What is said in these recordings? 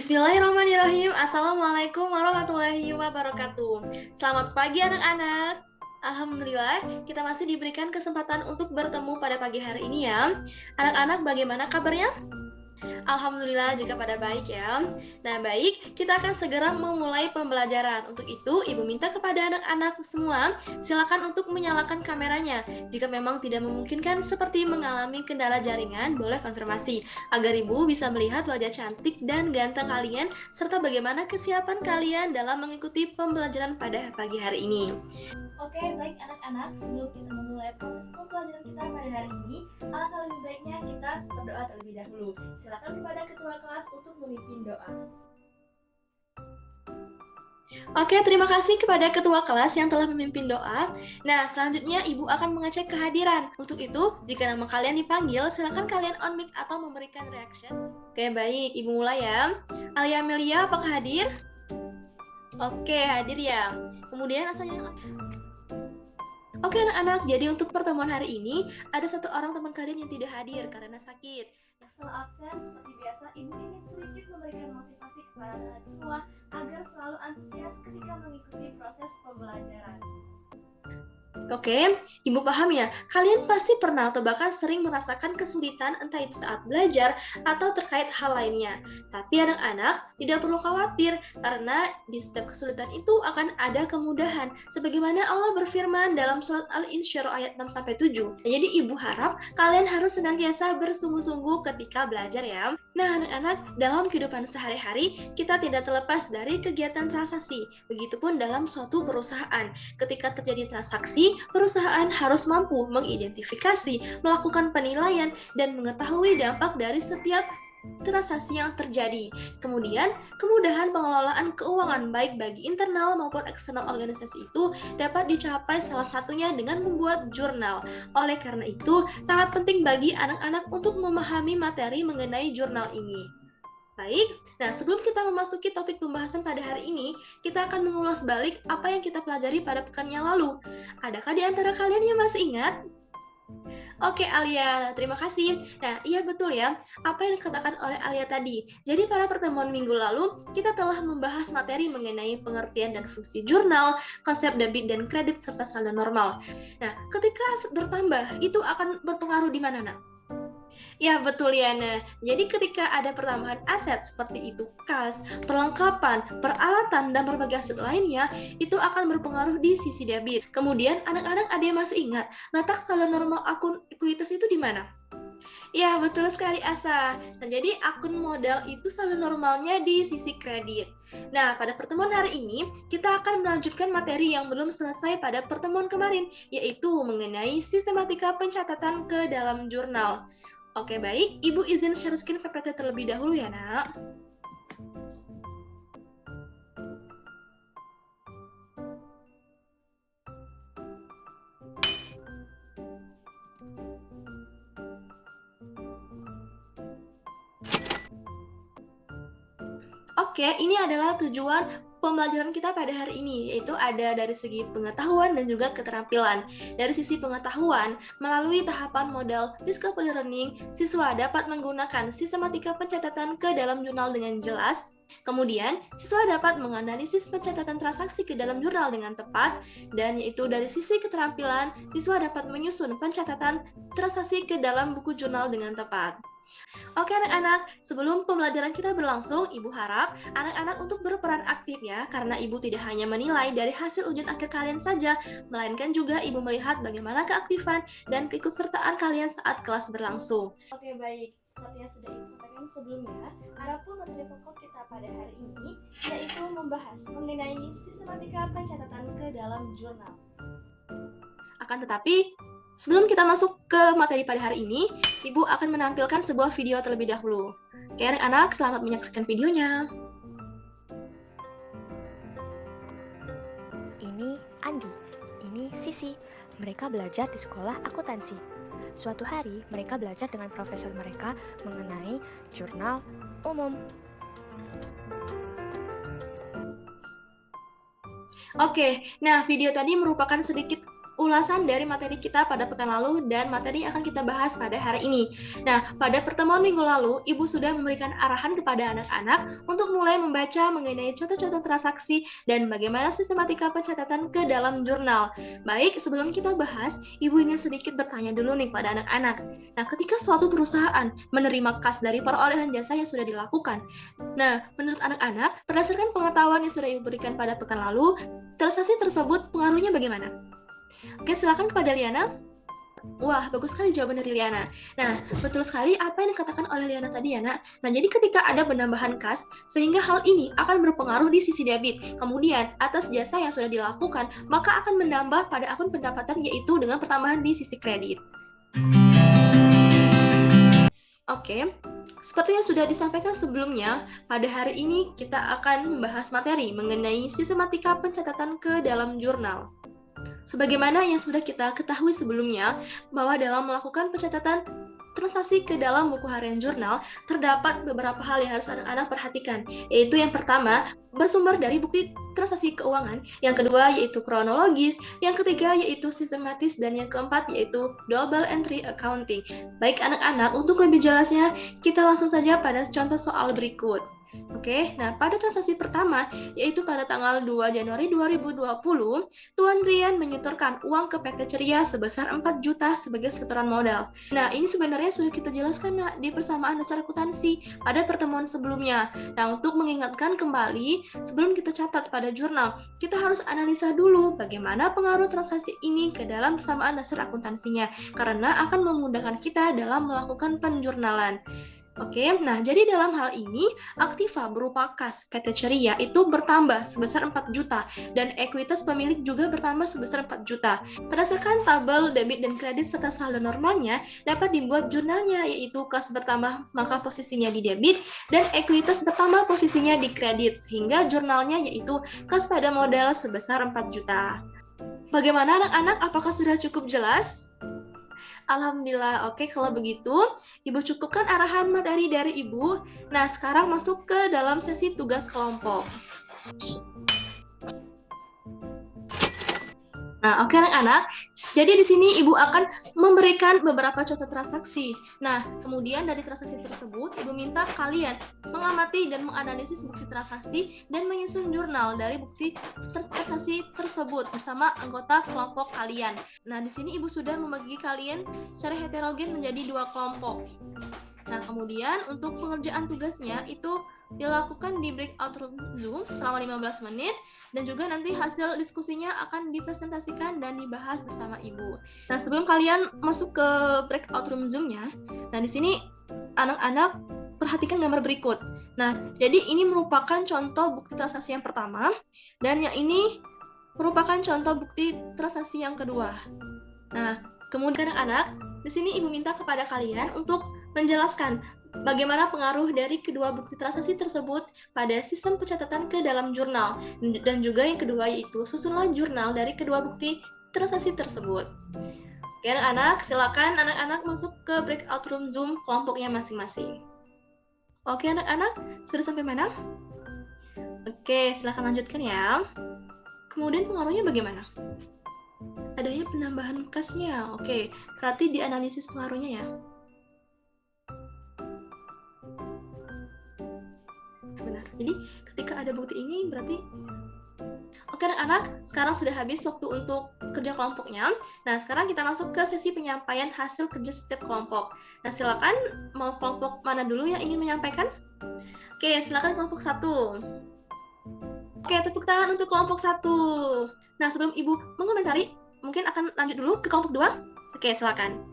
Bismillahirrahmanirrahim. Assalamualaikum warahmatullahi wabarakatuh. Selamat pagi anak-anak. Alhamdulillah, kita masih diberikan kesempatan untuk bertemu pada pagi hari ini ya. Anak-anak, bagaimana kabarnya? Alhamdulillah juga pada baik ya. Nah baik, kita akan segera memulai pembelajaran. Untuk itu, Ibu minta kepada anak-anak semua, silakan untuk menyalakan kameranya. Jika memang tidak memungkinkan seperti mengalami kendala jaringan, boleh konfirmasi, agar Ibu bisa melihat wajah cantik dan ganteng kalian, serta bagaimana kesiapan kalian dalam mengikuti pembelajaran pada pagi hari ini. Oke, baik anak-anak, sebelum kita memulai proses pembelajaran kita pada hari ini, alangkah lebih baiknya kita berdoa terlebih dahulu. Silakan kepada ketua kelas untuk memimpin doa. Oke, terima kasih kepada ketua kelas yang telah memimpin doa. Nah, selanjutnya Ibu akan mengecek kehadiran. Untuk itu, jika nama kalian dipanggil, silakan kalian on mic atau memberikan reaction. Oke, baik, Ibu mulai ya. Alia Melia, apakah hadir? Oke, hadir ya. Kemudian asalnya... Oke anak-anak, jadi untuk pertemuan hari ini, ada satu orang teman kalian yang tidak hadir karena sakit. Setelah absen, seperti biasa, Ibu ingin sedikit memberikan motivasi kepada anak semua agar selalu antusias ketika mengikuti proses pembelajaran. Oke, Ibu paham ya, kalian pasti pernah atau bahkan sering merasakan kesulitan entah itu saat belajar atau terkait hal lainnya. Tapi anak-anak tidak perlu khawatir karena di setiap kesulitan itu akan ada kemudahan. Sebagaimana Allah berfirman dalam surat Al-Insyirah ayat 6-7. Jadi Ibu harap kalian harus senantiasa bersungguh-sungguh ketika belajar ya. Nah anak-anak, dalam kehidupan sehari-hari kita tidak terlepas dari kegiatan transaksi. Begitupun dalam suatu perusahaan. Ketika terjadi transaksi, perusahaan harus mampu mengidentifikasi, melakukan penilaian, dan mengetahui dampak dari setiap transaksi yang terjadi. Kemudian, kemudahan pengelolaan keuangan baik bagi internal maupun eksternal organisasi itu dapat dicapai salah satunya dengan membuat jurnal. Oleh karena itu, sangat penting bagi anak-anak untuk memahami materi mengenai jurnal ini. Baik, nah sebelum kita memasuki topik pembahasan pada hari ini, kita akan mengulas balik apa yang kita pelajari pada pekan yang lalu. Adakah di antara kalian yang masih ingat? Oke Alia, terima kasih. Nah, iya betul ya, apa yang dikatakan oleh Alia tadi. Jadi pada pertemuan minggu lalu, kita telah membahas materi mengenai pengertian dan fungsi jurnal, konsep debit dan kredit, serta saldo normal. Nah, ketika bertambah, itu akan berpengaruh di mana, nak? Ya betul Liana. Jadi ketika ada pertambahan aset seperti itu kas, perlengkapan, peralatan, dan berbagai aset lainnya, itu akan berpengaruh di sisi debit. Kemudian anak-anak ada yang masih ingat letak saldo normal akun ekuitas itu di mana? Ya betul sekali Asa. Nah jadi akun modal itu saldo normalnya di sisi kredit. Nah pada pertemuan hari ini kita akan melanjutkan materi yang belum selesai pada pertemuan kemarin, yaitu mengenai sistematika pencatatan ke dalam jurnal. Oke baik, Ibu izin share screen PPT terlebih dahulu ya nak. Oke, ini adalah tujuan pembelajaran kita pada hari ini, yaitu ada dari segi pengetahuan dan juga keterampilan. Dari sisi pengetahuan, melalui tahapan modal discovery learning, siswa dapat menggunakan sistematika pencatatan ke dalam jurnal dengan jelas. Kemudian, siswa dapat menganalisis pencatatan transaksi ke dalam jurnal dengan tepat, dan yaitu dari sisi keterampilan, siswa dapat menyusun pencatatan transaksi ke dalam buku jurnal dengan tepat. Oke anak-anak, sebelum pembelajaran kita berlangsung, Ibu harap anak-anak untuk berperan aktif ya, karena Ibu tidak hanya menilai dari hasil ujian akhir kalian saja, melainkan juga Ibu melihat bagaimana keaktifan dan keikutsertaan kalian saat kelas berlangsung. Oke baik, seperti yang sudah Ibu sampaikan sebelumnya, adapun materi pokok kita pada hari ini yaitu membahas mengenai sistematika pencatatan ke dalam jurnal. Akan tetapi, sebelum kita masuk ke materi pada hari ini, Ibu akan menampilkan sebuah video terlebih dahulu. Oke anak-anak, selamat menyaksikan videonya. Ini Andi, ini Sisi. Mereka belajar di sekolah akuntansi. Suatu hari, mereka belajar dengan profesor mereka mengenai jurnal umum. Oke, nah video tadi merupakan sedikit ulasan dari materi kita pada pekan lalu dan materi yang akan kita bahas pada hari ini. Nah, pada pertemuan minggu lalu, Ibu sudah memberikan arahan kepada anak-anak untuk mulai membaca mengenai contoh-contoh transaksi dan bagaimana sistematika pencatatan ke dalam jurnal. Baik, sebelum kita bahas, Ibu ingin sedikit bertanya dulu nih pada anak-anak. Nah, ketika suatu perusahaan menerima kas dari perolehan jasa yang sudah dilakukan, nah, menurut anak-anak, berdasarkan pengetahuan yang sudah Ibu berikan pada pekan lalu, transaksi tersebut pengaruhnya bagaimana? Oke, silakan kepada Liana. Wah, bagus sekali jawaban dari Liana. Nah, betul sekali apa yang dikatakan oleh Liana tadi ya, Nak. Nah, jadi ketika ada penambahan kas, sehingga hal ini akan berpengaruh di sisi debit. Kemudian, atas jasa yang sudah dilakukan, maka akan menambah pada akun pendapatan yaitu dengan pertambahan di sisi kredit. Oke, seperti yang sudah disampaikan sebelumnya, pada hari ini kita akan membahas materi mengenai sistematika pencatatan ke dalam jurnal. Sebagaimana yang sudah kita ketahui sebelumnya, bahwa dalam melakukan pencatatan transaksi ke dalam buku harian jurnal, terdapat beberapa hal yang harus anak-anak perhatikan, yaitu yang pertama, bersumber dari bukti transaksi keuangan, yang kedua yaitu kronologis, yang ketiga yaitu sistematis, dan yang keempat yaitu double entry accounting. Baik anak-anak, untuk lebih jelasnya, kita langsung saja pada contoh soal berikut. Oke, nah pada transaksi pertama, yaitu pada tanggal 2 Januari 2020, Tuan Rian menyetorkan uang ke PT Ceria sebesar 4 juta sebagai setoran modal. Nah, ini sebenarnya sudah kita jelaskan di persamaan dasar akuntansi pada pertemuan sebelumnya. Nah, untuk mengingatkan kembali, sebelum kita catat pada jurnal, kita harus analisa dulu bagaimana pengaruh transaksi ini ke dalam persamaan dasar akuntansinya, karena akan memudahkan kita dalam melakukan penjurnalan. Oke, nah jadi dalam hal ini, aktiva berupa kas PT Ceria itu bertambah sebesar 4 juta dan ekuitas pemilik juga bertambah sebesar 4 juta. Berdasarkan tabel debit dan kredit serta saldo normalnya, dapat dibuat jurnalnya, yaitu kas bertambah maka posisinya di debit dan ekuitas bertambah posisinya di kredit, sehingga jurnalnya yaitu kas pada modal sebesar 4 juta. Bagaimana anak-anak, apakah sudah cukup jelas? Alhamdulillah, oke kalau begitu, Ibu cukupkan arahan materi dari Ibu. Nah, sekarang masuk ke dalam sesi tugas kelompok. Nah, oke anak-anak, jadi di sini Ibu akan memberikan beberapa contoh transaksi. Nah, kemudian dari transaksi tersebut, Ibu minta kalian mengamati dan menganalisis bukti transaksi dan menyusun jurnal dari bukti transaksi tersebut bersama anggota kelompok kalian. Nah, di sini Ibu sudah membagi kalian secara heterogen menjadi 2 kelompok. Nah, kemudian untuk pengerjaan tugasnya itu dilakukan di breakout room Zoom selama 15 menit dan juga nanti hasil diskusinya akan dipresentasikan dan dibahas bersama Ibu. Nah, sebelum kalian masuk ke breakout room Zoom-nya, nah di sini anak-anak perhatikan gambar berikut. Nah, jadi ini merupakan contoh bukti transaksi yang pertama dan yang ini merupakan contoh bukti transaksi yang kedua. Nah, kemudian anak-anak, di sini Ibu minta kepada kalian untuk menjelaskan bagaimana pengaruh dari kedua bukti transaksi tersebut pada sistem pencatatan ke dalam jurnal. Dan juga yang kedua yaitu susunlah jurnal dari kedua bukti transaksi tersebut. Oke anak-anak, silakan anak-anak masuk ke breakout room Zoom kelompoknya masing-masing. Oke anak-anak, sudah sampai mana? Oke, silakan lanjutkan ya. Kemudian pengaruhnya bagaimana? Adanya penambahan kasnya. Oke, berarti dianalisis pengaruhnya ya. Benar. Jadi ketika ada bukti ini berarti oke anak-anak, sekarang sudah habis waktu untuk kerja kelompoknya. Nah, sekarang kita masuk ke sesi penyampaian hasil kerja setiap kelompok. Nah, silakan mau kelompok mana dulu yang ingin menyampaikan? Oke, silakan kelompok 1. Oke, tepuk tangan untuk kelompok 1. Nah, sebelum Ibu mengomentari, mungkin akan lanjut dulu ke kelompok 2. Oke, silakan.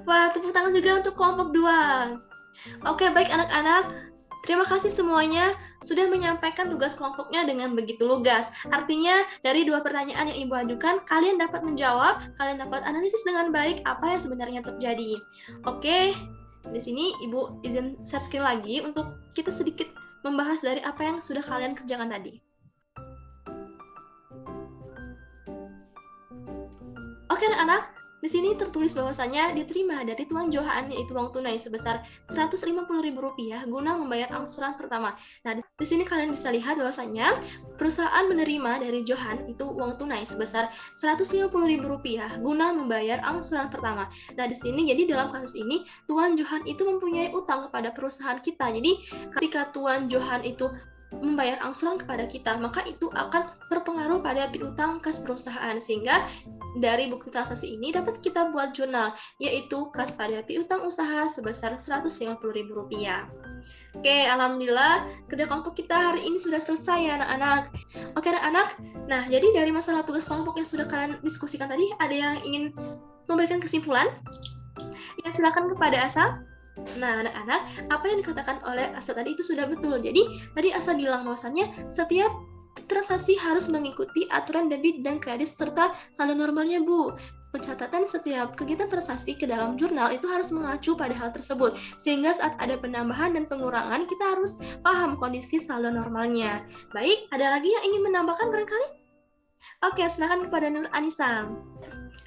Wah, tepuk tangan juga untuk kelompok 2. Oke, baik anak-anak. Terima kasih semuanya sudah menyampaikan tugas kelompoknya dengan begitu lugas. Artinya, dari 2 pertanyaan yang Ibu ajukan, kalian dapat menjawab, kalian dapat analisis dengan baik apa yang sebenarnya terjadi. Oke, di sini Ibu izin share screen lagi untuk kita sedikit membahas dari apa yang sudah kalian kerjakan tadi. Oke anak-anak, Di sini tertulis bahwasannya diterima dari Tuan Johan yaitu uang tunai sebesar Rp150.000 guna membayar angsuran pertama. Nah, di sini kalian bisa lihat bahwasannya perusahaan menerima dari Johan itu uang tunai sebesar Rp150.000 guna membayar angsuran pertama. Nah, di sini jadi dalam kasus ini Tuan Johan itu mempunyai utang kepada perusahaan kita. Jadi, ketika Tuan Johan itu membayar angsuran kepada kita, maka itu akan berpengaruh pada piutang kas perusahaan, sehingga dari bukti transaksi ini dapat kita buat jurnal, yaitu kas pada piutang usaha sebesar Rp150.000. Oke, alhamdulillah kerja kelompok kita hari ini sudah selesai ya anak-anak. Oke anak-anak, nah jadi dari masalah tugas kelompok yang sudah kalian diskusikan tadi, ada yang ingin memberikan kesimpulan? Ya, silakan kepada Asa. Nah, anak-anak, apa yang dikatakan oleh Asa tadi itu sudah betul. Jadi, tadi Asa bilang bahwasannya setiap transaksi harus mengikuti aturan debit dan kredit serta saldo normalnya, Bu. Pencatatan setiap kegiatan transaksi ke dalam jurnal itu harus mengacu pada hal tersebut, sehingga saat ada penambahan dan pengurangan, kita harus paham kondisi saldo normalnya. Baik, ada lagi yang ingin menambahkan barangkali? Oke, silakan kepada Nur Anissa.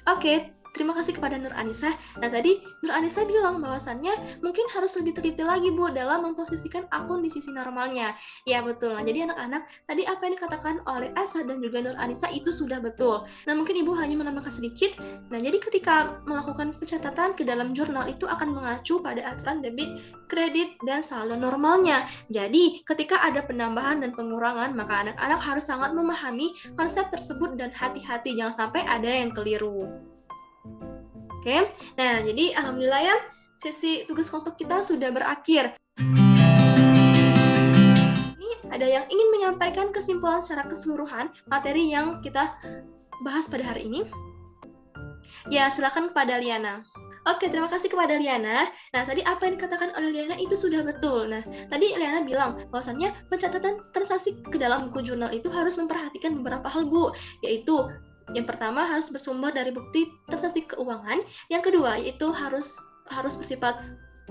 Oke, terima kasih kepada Nur Anissa. Nah, tadi Nur Anissa bilang bahwasannya mungkin harus lebih teliti lagi, Bu, dalam memposisikan akun di sisi normalnya. Ya, betul. Nah, jadi anak-anak, tadi apa yang dikatakan oleh Asa dan juga Nur Anissa itu sudah betul. Nah, mungkin Ibu hanya menambahkan sedikit. Nah, jadi ketika melakukan pencatatan ke dalam jurnal itu akan mengacu pada aturan debit, kredit, dan saldo normalnya. Jadi, ketika ada penambahan dan pengurangan, maka anak-anak harus sangat memahami konsep tersebut dan hati-hati, jangan sampai ada yang keliru. Oke, nah jadi alhamdulillah ya, sesi tugas kelompok kita sudah berakhir. Ini ada yang ingin menyampaikan kesimpulan secara keseluruhan materi yang kita bahas pada hari ini? Ya, silakan kepada Liana. Oke, terima kasih kepada Liana. Nah, tadi apa yang dikatakan oleh Liana itu sudah betul. Nah, tadi Liana bilang bahwasannya pencatatan transaksi ke dalam buku jurnal itu harus memperhatikan beberapa hal, Bu, yaitu yang pertama harus bersumber dari bukti transaksi keuangan, yang kedua yaitu harus bersifat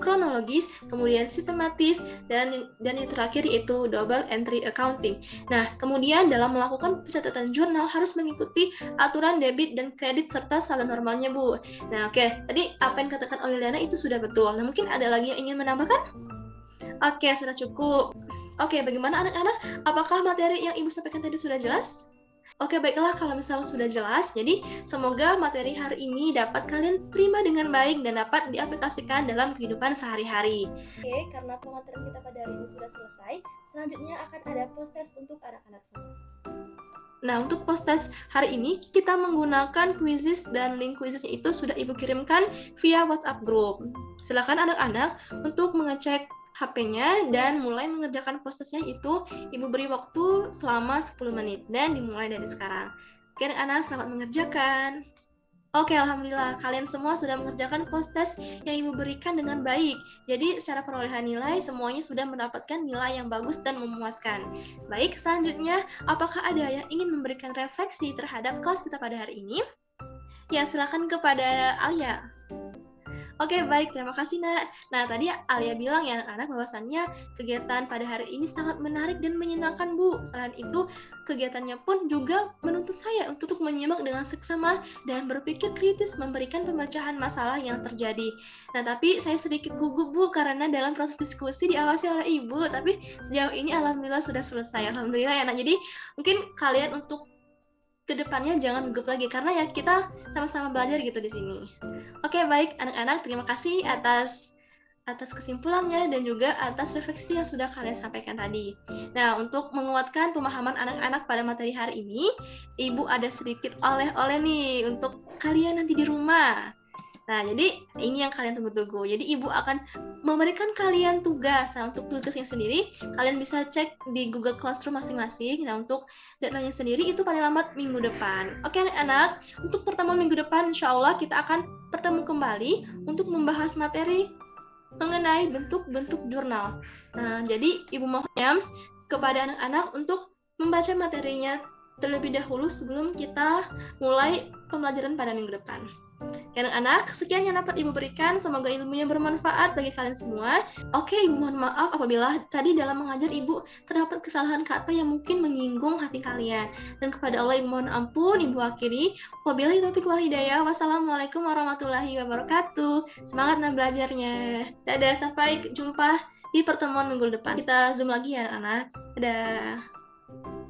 kronologis, kemudian sistematis, dan yang terakhir yaitu double entry accounting. Nah, kemudian dalam melakukan pencatatan jurnal harus mengikuti aturan debit dan kredit serta saldo normalnya, Bu. Nah, oke, tadi apa yang dikatakan oleh Liana itu sudah betul. Nah, mungkin ada lagi yang ingin menambahkan? Oke, sudah cukup. Oke, bagaimana anak-anak? Apakah materi yang Ibu sampaikan tadi sudah jelas? Oke, baiklah kalau misalnya sudah jelas. Jadi, semoga materi hari ini dapat kalian terima dengan baik dan dapat diaplikasikan dalam kehidupan sehari-hari. Oke, karena pematerian kita pada hari ini sudah selesai, selanjutnya akan ada post-test untuk anak-anak semua. Nah, untuk post-test hari ini, kita menggunakan quizzes dan link quizzesnya itu sudah Ibu kirimkan via WhatsApp group. Silakan anak-anak untuk mengecek HP-nya dan mulai mengerjakan post-testnya itu Ibu beri waktu selama 10 menit dan dimulai dari sekarang. Oke, anak-anak selamat mengerjakan. Oke, alhamdulillah kalian semua sudah mengerjakan post-test yang Ibu berikan dengan baik. Jadi secara perolehan nilai semuanya sudah mendapatkan nilai yang bagus dan memuaskan. Baik, selanjutnya apakah ada yang ingin memberikan refleksi terhadap kelas kita pada hari ini? Ya, silakan kepada Alia. Oke, baik. Terima kasih, Nak. Nah, tadi Alia bilang ya anak-anak bahwasannya kegiatan pada hari ini sangat menarik dan menyenangkan, Bu. Selain itu, kegiatannya pun juga menuntut saya untuk menyimak dengan seksama dan berpikir kritis memberikan pemecahan masalah yang terjadi. Nah, tapi saya sedikit gugup, Bu, karena dalam proses diskusi diawasi oleh Ibu, tapi sejauh ini alhamdulillah sudah selesai. Alhamdulillah ya, Nak. Jadi, mungkin kalian untuk kedepannya jangan gugup lagi karena ya kita sama-sama belajar gitu di sini. Oke, baik anak-anak, terima kasih atas kesimpulannya dan juga atas refleksi yang sudah kalian sampaikan tadi. Nah, untuk menguatkan pemahaman anak-anak pada materi hari ini, Ibu ada sedikit oleh-oleh nih untuk kalian nanti di rumah. Nah, jadi ini yang kalian tunggu-tunggu. Jadi Ibu akan memberikan kalian tugas. Nah, untuk tugasnya sendiri, kalian bisa cek di Google Classroom masing-masing. Nah, untuk deadline-nya sendiri itu paling lambat minggu depan. Oke, anak-anak, untuk pertemuan minggu depan, insya Allah kita akan bertemu kembali untuk membahas materi mengenai bentuk-bentuk jurnal. Nah, jadi Ibu mohon kepada anak-anak untuk membaca materinya terlebih dahulu sebelum kita mulai pembelajaran pada minggu depan. Ya, anak-anak, sekian yang dapat Ibu berikan. Semoga ilmunya bermanfaat bagi kalian semua. Oke, Ibu mohon maaf apabila tadi dalam mengajar Ibu terdapat kesalahan kata yang mungkin menyinggung hati kalian. Dan kepada Allah Ibu mohon ampun. Ibu akhiri. Wabillahi taufiq wal hidayah. Wassalamualaikum warahmatullahi wabarakatuh. Semangat belajarnya. Dadah, sampai jumpa di pertemuan minggu depan. Kita Zoom lagi ya anak-anak. Dadah.